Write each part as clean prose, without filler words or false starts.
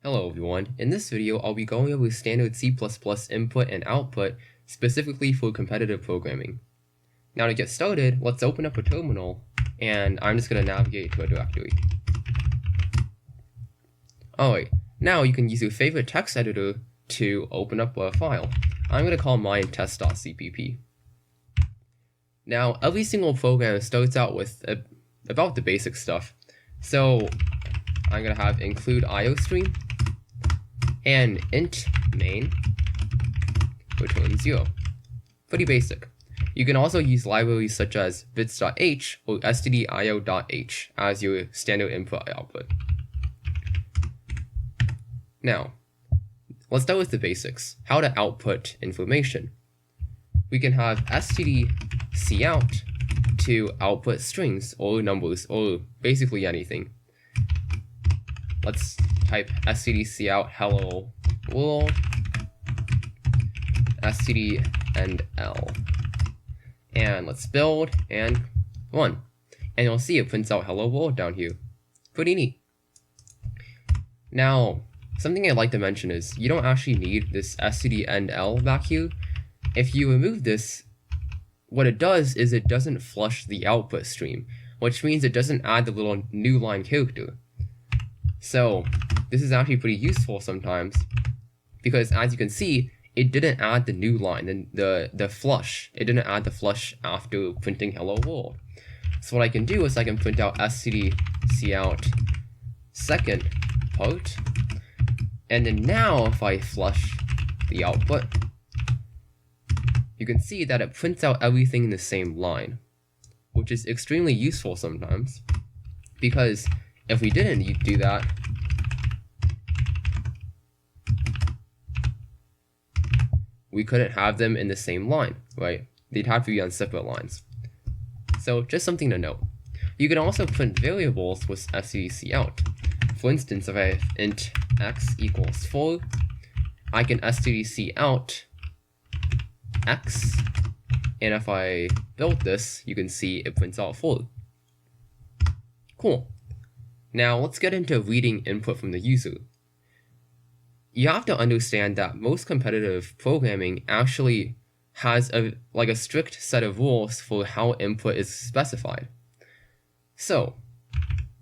Hello everyone, in this video I'll be going over standard C++ input and output specifically for competitive programming. Now to get started, let's open up a terminal and I'm just going to navigate to a directory. Alright, now you can use your favorite text editor to open up a file. I'm going to call mine test.cpp. Now every single program starts out with about the basic stuff, so I'm going to have include iostream and int main return 0. Pretty basic. You can also use libraries such as bits.h or stdio.h as your standard input/output. Now, let's start with the basics. How to output information. We can have stdcout to output strings or numbers or basically anything. Let's type stdcout hello world std and l, and let's build and run, and you'll see it prints out hello world down here. Pretty neat. Now, something I'd like to mention is you don't actually need this std and l back here. If you remove this, what it does is it doesn't flush the output stream, which means it doesn't add the little new line character. So this is actually pretty useful sometimes, because as you can see, it didn't add the new line, the flush. It didn't add the flush after printing hello world. So what I can do is I can print out stdcout second part, and then now if I flush the output, you can see that it prints out everything in the same line, which is extremely useful sometimes, because if we didn't do that, we couldn't have them in the same line, right? They'd have to be on separate lines. So just something to note. You can also print variables with stdcout. For instance, if I have int x equals 4, I can stdcout x, and if I build this, you can see it prints out 4. Cool. Now let's get into reading input from the user. You have to understand that most competitive programming actually has a strict set of rules for how input is specified. So,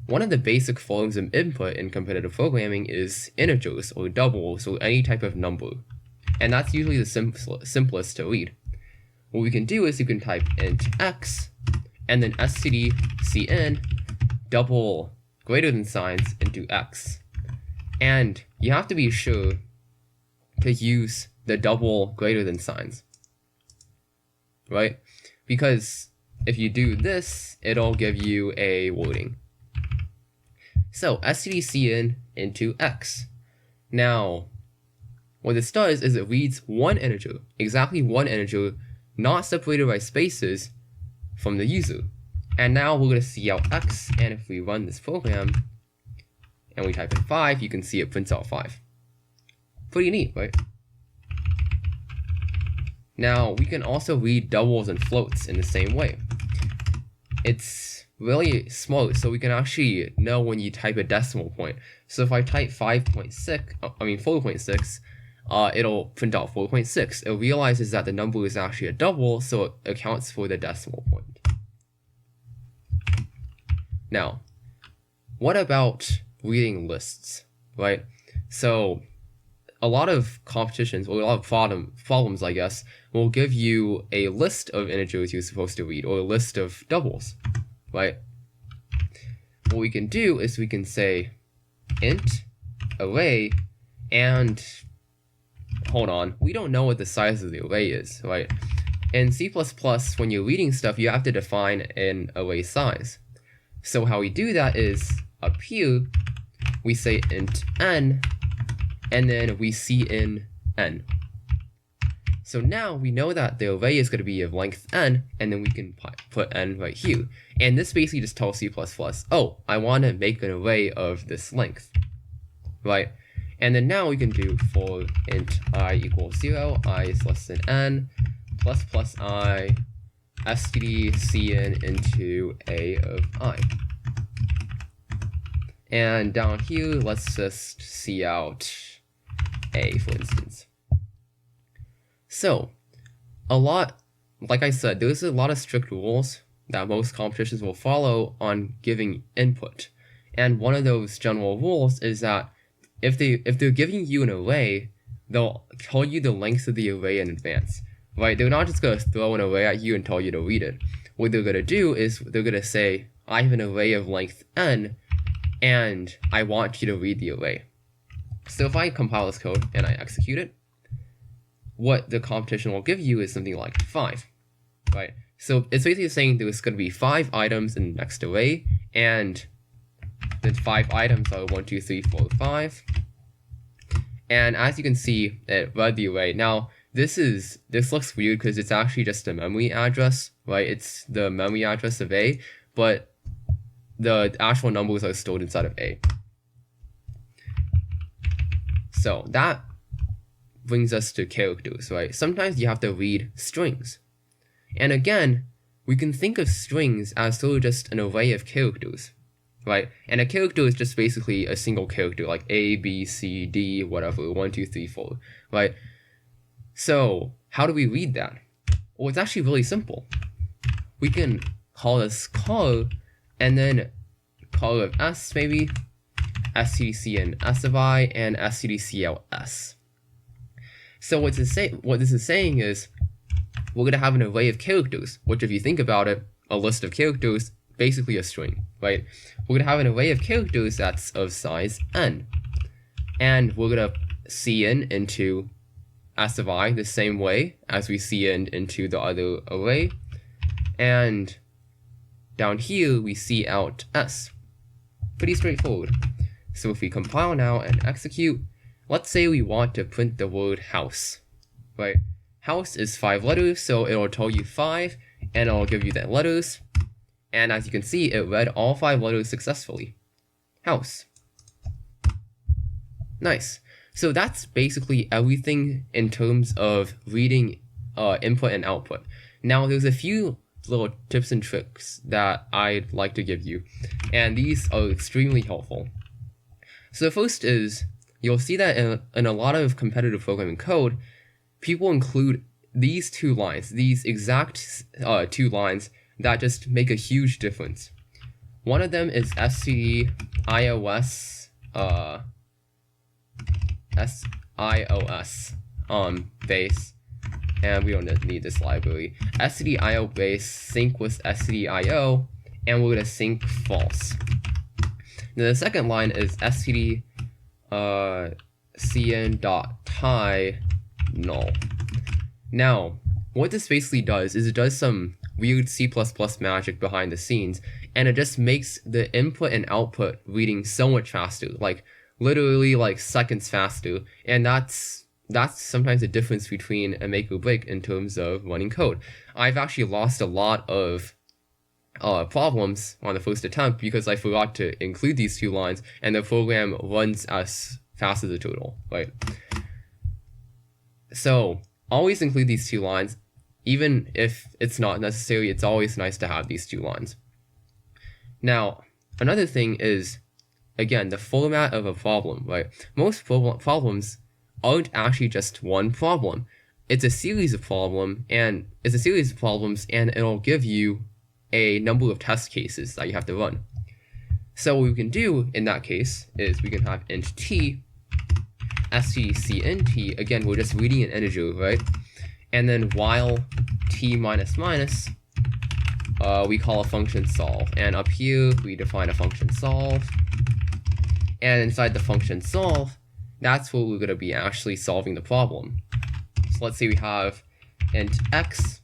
one of the basic forms of input in competitive programming is integers or doubles or any type of number, and that's usually the simplest to read. What we can do is you can type int x and then stdcn double greater than signs into x. And you have to be sure to use the double greater than signs, right? Because if you do this, it'll give you a wording. So stdcn into x. Now, what this does is it reads one integer, exactly one integer, not separated by spaces, from the user. And now we're going to see out x, and if we run this program, and we type in 5, you can see it prints out 5. Pretty neat, right? Now, we can also read doubles and floats in the same way. It's really smart, so we can actually know when you type a decimal point. So if I type 4.6, it'll print out 4.6. It realizes that the number is actually a double, so it accounts for the decimal point. Now, what about reading lists, right? So a lot of competitions, or a lot of problems, I guess, will give you a list of integers you're supposed to read, or a list of doubles, right? What we can do is we can say int array, and hold on, we don't know what the size of the array is, right? In C++, when you're reading stuff, you have to define an array size. So how we do that is up here, we say int n, and then we cin n. So now we know that the array is going to be of length n, and then we can put n right here. And this basically just tells C++, oh, I want to make an array of this length, right? And then now we can do for int I equals 0, I is less than n, plus I, stdcn into a of I. And down here, let's just see out A, for instance. So, like I said, there's a lot of strict rules that most competitions will follow on giving input. And one of those general rules is that if they're giving you an array, they'll tell you the length of the array in advance, right? They're not just going to throw an array at you and tell you to read it. What they're going to do is they're going to say, I have an array of length n, and I want you to read the array. So if I compile this code and I execute it, what the competition will give you is something like 5, right? So it's basically saying there's going to be 5 items in the next array, and the 5 items are 1, 2, 3, 4, 5. And as you can see, it read the array. Now, this looks weird because it's actually just a memory address, right? It's the memory address of A, but the actual numbers are stored inside of A. So that brings us to characters, right? Sometimes you have to read strings. And again, we can think of strings as sort of just an array of characters, right? And a character is just basically a single character, like A, B, C, D, whatever, 1, 2, 3, 4, right? So how do we read that? Well, it's actually really simple. We can call this call, and then call of S maybe, stdcn s of I, and stdcl s. So what this is saying is, we're going to have an array of characters, which if you think about it, a list of characters, basically a string, right? We're going to have an array of characters that's of size n. And we're going to cin into s of I the same way as we cin into the other array. And down here, we see out s. Pretty straightforward. So if we compile now and execute, let's say we want to print the word house, right? House is 5 letters, so it'll tell you 5, and it'll give you the letters. And as you can see, it read all 5 letters successfully. House. Nice. So that's basically everything in terms of reading input and output. Now, there's a few little tips and tricks that I'd like to give you, and these are extremely helpful. So the first is, you'll see that in a lot of competitive programming code, people include these 2 lines, these exact 2 lines that just make a huge difference. One of them is std ios sios base, and we don't need this library. stdio base sync with stdio, and we're gonna sync false. Then the second line is std cn.tie null. Now, what this basically does is it does some weird C++ magic behind the scenes, and it just makes the input and output reading so much faster, like literally like seconds faster, and that's sometimes the difference between a make or break in terms of running code. I've actually lost a lot of problems on the first attempt because I forgot to include these 2 lines, and the program runs as fast as a turtle, right? So always include these 2 lines. Even if it's not necessary, it's always nice to have these 2 lines. Now, another thing is, again, the format of a problem, right? Most problems aren't actually just one problem. It's a series of problems, and it'll give you a number of test cases that you have to run. So what we can do in that case is we can have int t, stdcnt, again, we're just reading an integer, right? And then while t minus minus, we call a function solve. And up here, we define a function solve. And inside the function solve, that's where we're going to be actually solving the problem. So let's say we have int x,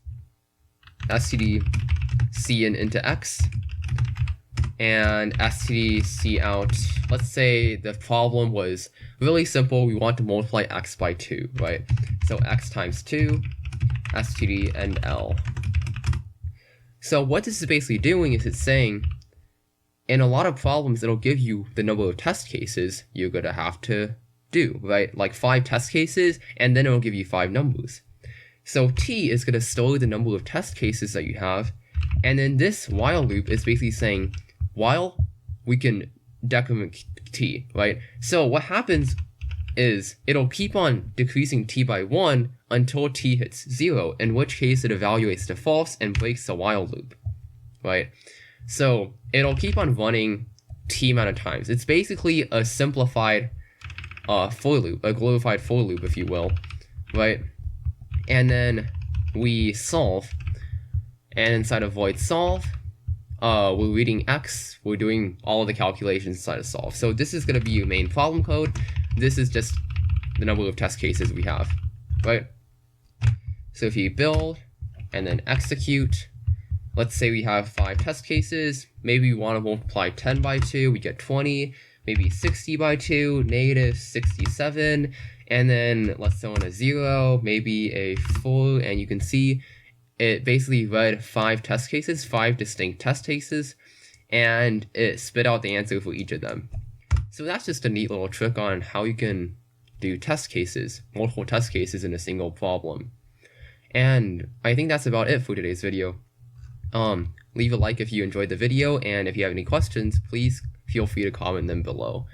stdcin into x, and stdcout. Let's say the problem was really simple. We want to multiply x by 2, right? So x times 2, std and l. So what this is basically doing is it's saying, in a lot of problems, it'll give you the number of test cases you're going to have to do, right? Like 5 test cases, and then it'll give you 5 numbers. So t is going to store the number of test cases that you have, and then this while loop is basically saying, while we can decrement t, right? So what happens is it'll keep on decreasing t by 1 until t hits 0, in which case it evaluates to false and breaks the while loop, right? So it'll keep on running t amount of times. It's basically a simplified for loop, a glorified for loop, if you will, right? And then we solve, and inside of void solve, we're reading x, we're doing all of the calculations inside of solve. So this is going to be your main problem code. This is just the number of test cases we have, right? So if you build and then execute, let's say we have 5 test cases. Maybe we want to multiply 10 by 2, we get 20, maybe 60 by 2, negative 67, and then let's throw in a 0, maybe a 4, and you can see it basically read 5 test cases, 5 distinct test cases, and it spit out the answer for each of them. So that's just a neat little trick on how you can do test cases, multiple test cases in a single problem. And I think that's about it for today's video. Leave a like if you enjoyed the video, and if you have any questions, please feel free to comment them below.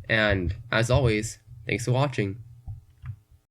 And as always, thanks for watching.